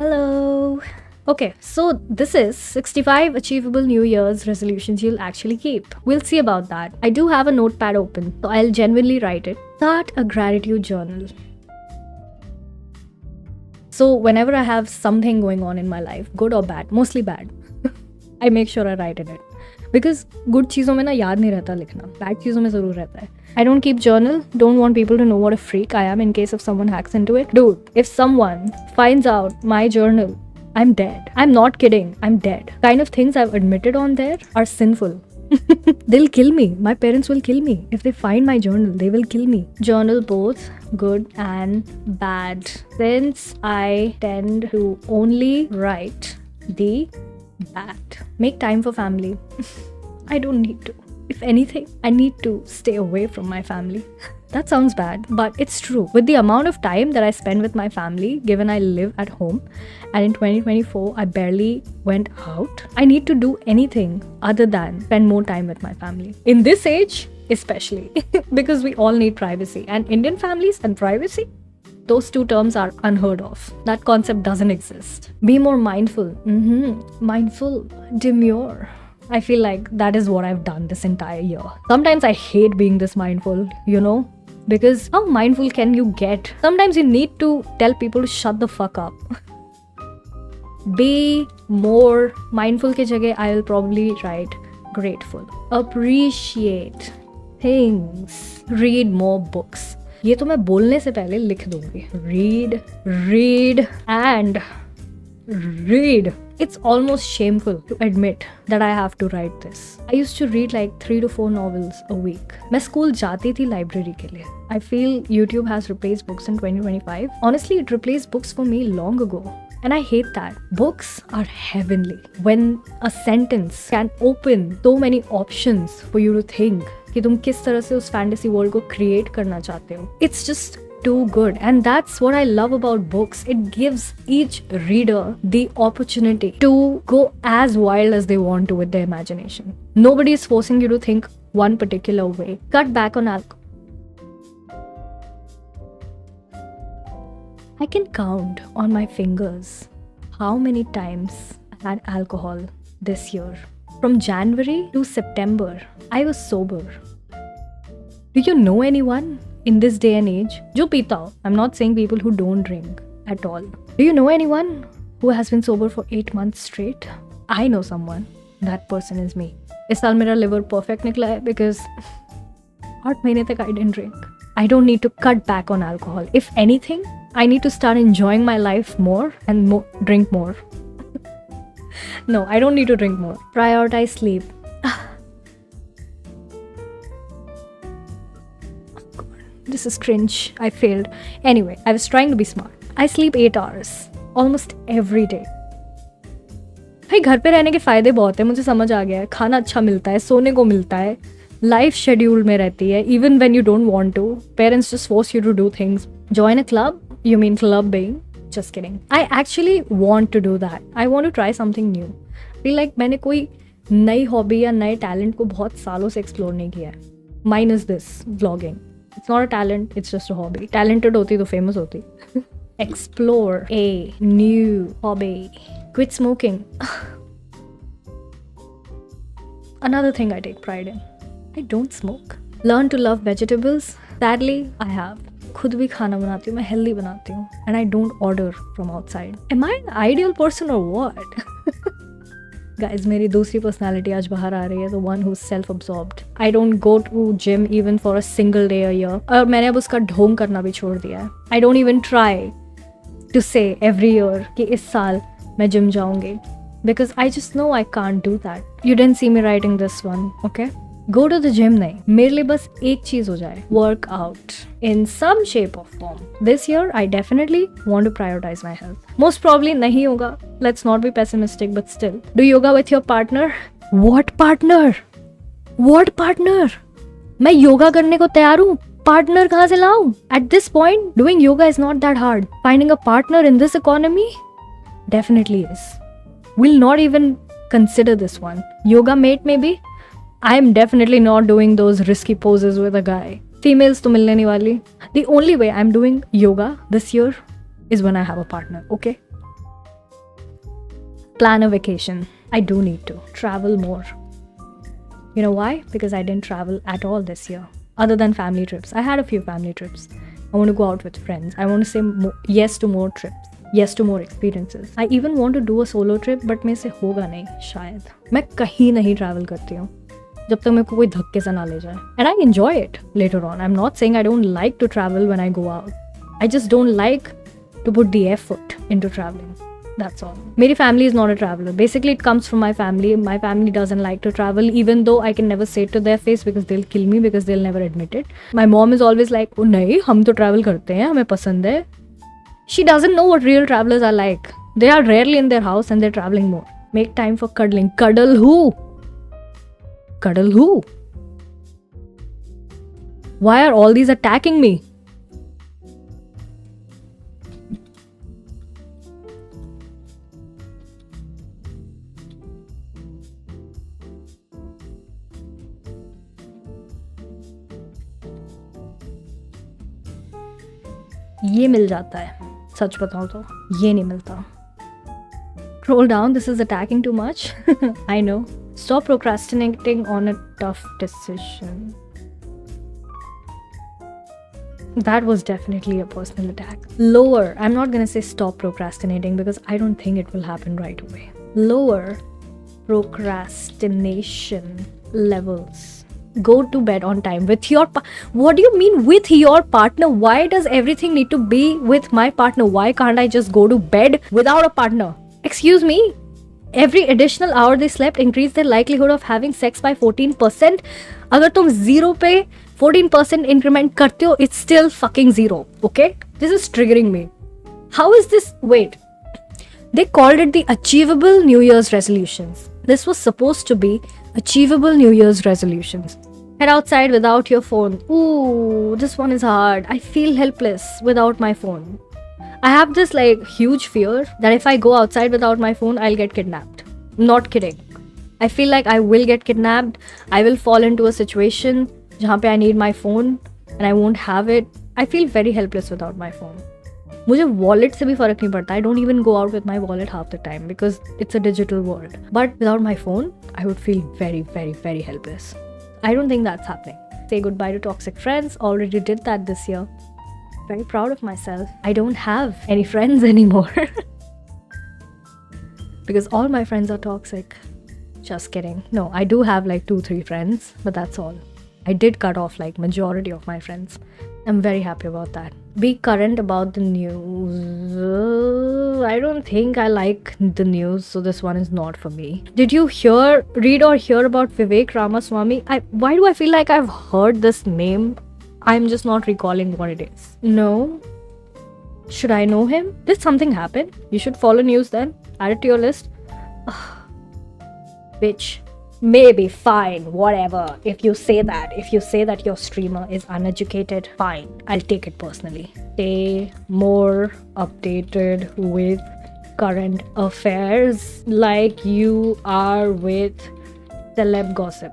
Hello. Okay, so this is 65 achievable New Year's resolutions you'll actually keep. We'll see about that. I do have a notepad open, so I'll genuinely write it. Start a gratitude journal. So, whenever I have something going on in my life, good or bad, mostly bad, I make sure I write in it. Because good चीज़ों में ना याद नहीं रहता लिखना, bad चीज़ों में ज़रूर रहता है. I don't keep journal, don't want people to know what a freak I am in case if someone hacks into it. Dude, if someone finds out my journal, I'm dead. I'm not kidding, I'm dead. Kind of things I've admitted on there are sinful. They'll kill me. My parents will kill me. If they find my journal, they will kill me. Journal both good and bad. Since I tend to only write the bad. Make time for family. I don't need to. If anything, I need to stay away from my family. That sounds bad, but it's true. With the amount of time that I spend with my family, given I live at home, and in 2024, I barely went out, I need to do anything other than spend more time with my family. In this age, especially, because we all need privacy. And Indian families and privacy, those two terms are unheard of. That concept doesn't exist. Be more mindful. Mindful, demure. I feel like that is what I've done this entire year. Sometimes I hate being this mindful, because how mindful can you get? Sometimes you need to tell people to shut the fuck up. Be more mindful ke jagah I will probably write grateful. Appreciate things. Read more books. ये तो मैं बोलने से पहले लिख दूंगी. Read and read. It's almost shameful to admit that I have to write this. I used to read like 3 to 4 novels a week. मैं school जाती थी लाइब्रेरी के लिए. I feel YouTube has replaced books in 2025. Honestly, it replaced books for me long ago. And I hate that. Books are heavenly. When a sentence can open so many options for you to think कि तुम किस तरह से उस fantasy world को create करना चाहते हो. It's just too good, and that's what I love about books. It gives each reader the opportunity to go as wild as they want to with their imagination. Nobody is forcing you to think one particular way. Cut back on alcohol. I can count on my fingers how many times I had alcohol this year. From January to September, I was sober. Do you know anyone in this day and age जो पीता हो? I'm not saying people who don't drink at all. Do you know anyone who has been sober for 8 months straight? I know someone. That person is me. इस साल मेरा liver perfect निकला है because 8 महीने तक I didn't drink. I don't need to cut back on alcohol. If anything, I need to start enjoying my life more and drink more. No, I don't need to drink more. Prioritize sleep. This is cringe. I failed. Anyway, I was trying to be smart. I sleep 8 hours. Almost every day. भाई घर पे रहने के फ़ायदे बहुत हैं, मुझे समझ आ गया है. खाना अच्छा मिलता है, सोने को मिलता है, लाइफ शेड्यूल में रहती है. Even when you don't want to, parents just force you to do things. Join a club? You mean clubbing? Just kidding. I actually want to do that. I want to try something new. Feel like मैंने कोई नई hobby या नए talent को बहुत सालों से explore नहीं किया है. Mine is this, vlogging. It's not a talent, it's just a hobby. Talented होती तो famous होती. Explore a new hobby. Quit smoking. Another thing I take pride in. I don't smoke. Learn to love vegetables. Sadly, I have. खुद भी खाना बनाती हूँ, मैं healthy बनाती हूँ. And I don't order from outside. Am I an ideal person or what? Guys, मेरी दूसरी पर्सनालिटी आज बाहर आ रही है, the one who's self-absorbed. I don't go to gym even for a single day a year. और मैंने अब उसका ढोंग करना भी छोड़ दिया है. I don't even try to say every year कि इस साल मैं जिम जाऊंगी. Because I just know I can't do that. You didn't see me writing this one, okay? Go to the gym नहीं. मेरे लिए बस एक चीज़ हो जाए. Work out. In some shape or form. This year, I definitely want to prioritize my health. Most probably नहीं होगा. Let's not be pessimistic, but still. Do yoga with your partner? What partner? What partner? मैं योगा करने को तैयार हूँ. Partner कहाँ से लाऊं? At this point, doing yoga is not that hard. Finding a partner in this economy definitely is. We'll not even consider this one. Yoga mate maybe? I'm definitely not doing those risky poses with a guy. Females to milne nahi wali. The only way I'm doing yoga this year is when I have a partner, okay? plan a vacation. I do need to travel more. You know why? Because I didn't travel at all this year. Other than family trips. I had a few family trips. I want to go out with friends. I want to say yes to more trips. Yes to more experiences. I even want to do a solo trip, but मेरे से होगा नहीं शायद. मैं कहीं नहीं travel करती हूँ जब तक मेरे को कोई धक्के से ना ले जाए. And I enjoy it later on. I'm not saying I don't like to travel when I go out. I just don't like to put the effort into traveling. That's all. मेरी family is not a traveler. Basically, it comes from my family. My family doesn't like to travel, even though I can never say it to their face because they'll kill me because they'll never admit it. My mom is always like, oh नहीं, हम तो travel करते हैं, हमें पसंद है. She doesn't know what real travelers are like. They are rarely in their house and they're traveling more. Make time for cuddling. Cuddle who? Cuddle who? Why are all these attacking me? ये मिल जाता है, सच बताऊं तो ये नहीं मिलता. Scroll down, this is attacking too much. I know. Stop procrastinating on a tough decision. That was definitely a personal attack. Lower, I'm not gonna say stop procrastinating because I don't think it will happen right away. Lower procrastination levels. Go to bed on time with your what do you mean with your partner? Why does everything need to be with my partner? Why can't I just go to bed without a partner? Excuse me? Every additional hour they slept increased their likelihood of having sex by 14%. अगर तुम 0 पे 14% increment करते हो, it's still fucking 0. Okay? This is triggering me. How is this? Wait. They called it the achievable New Year's resolutions. This was supposed to be achievable New Year's resolutions. Head outside without your phone. Ooh, this one is hard. I feel helpless without my phone. I have this like huge fear that if I go outside without my phone, I'll get kidnapped. Not kidding. I feel like I will get kidnapped. I will fall into a situation जहाँ पे I need my phone and I won't have it. I feel very helpless without my phone. मुझे wallet से भी फर्क नहीं पड़ता. I don't even go out with my wallet half the time because it's a digital world. But without my phone, I would feel very, very, very helpless. I don't think that's happening. Say goodbye to toxic friends. Already did that this year. Very proud of myself. I don't have any friends anymore. Because all my friends are toxic. Just kidding. No, I do have like 2-3 friends, but that's all. I did cut off like majority of my friends. I'm very happy about that. Be current about the news. I don't think I like the news, so this one is not for me. Did you read or hear about Vivek Ramaswamy? Why do I feel like I've heard this name? I'm just not recalling what it is. No. Should I know him? Did something happen? You should follow news then. Add it to your list. Bitch. Maybe, fine, whatever. If you say that your streamer is uneducated, fine. I'll take it personally. Stay more updated with current affairs like you are with celeb gossip.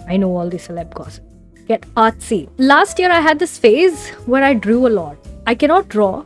I know all the celeb gossip. Get artsy. Last year I had this phase where I drew a lot. I cannot draw.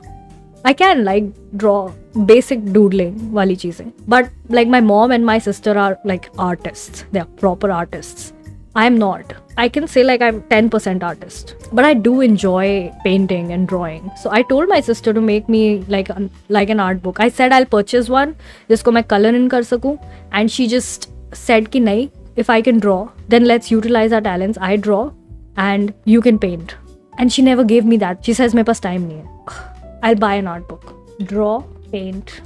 I can like draw basic doodling wali cheezein. But like my mom and my sister are like artists. They are proper artists. I am not. I can say like I'm 10% artist. But I do enjoy painting and drawing. So I told my sister to make me like an art book. I said I'll purchase one जिसको मैं color in कर सकूं. And she just said कि नहीं, if I can draw, then let's utilize our talents. I draw and you can paint. And she never gave me that. She says मेरे पास time नहीं है. I'll buy an art book. Draw, paint,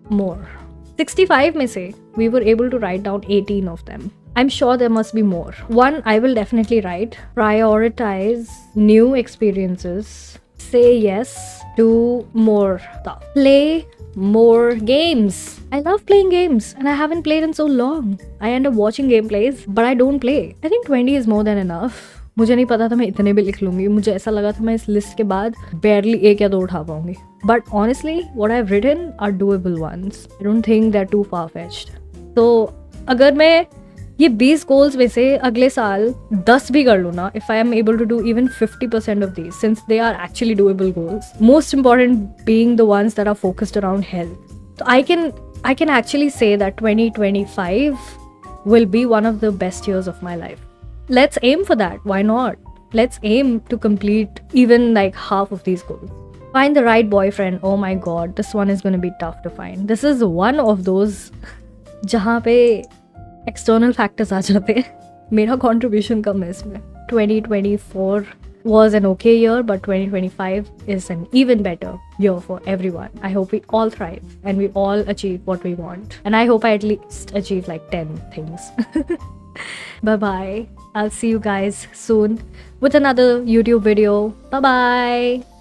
more. 65 में से we were able to write down 18 of them. I'm sure there must be more. One, I will definitely write. Prioritize new experiences. Say yes to more stuff. Play more games. I love playing games and I haven't played in so long. I end up watching gameplays, but I don't play. I think 20 is more than enough. मुझे नहीं पता था मैं इतने भी लिख लूँगी. मुझे ऐसा लगा था मैं इस लिस्ट के बाद barely 1 या 2 उठा पाऊँगी. But honestly, what I've written are doable ones. I don't think they're too far-fetched. तो अगर मैं ये 20 goals में से अगले साल 10 भी कर लूँ ना, if I am able to do even 50% of these, since they are actually doable goals, most important being the ones that are focused around health. So I can actually say that 2025 will be one of the best years of my life. Let's aim for that. Why not? Let's aim to complete even like half of these goals. Find the right boyfriend. Oh my god, this one is going to be tough to find. This is one of those जहाँ पे external factors आ जाते हैं. मेरा contribution कम है इसमें. 2024 was an okay year, but 2025 is an even better year for everyone. I hope we all thrive and we all achieve what we want. And I hope I at least achieve like 10 things. Bye-bye. I'll see you guys soon with another YouTube video. Bye-bye.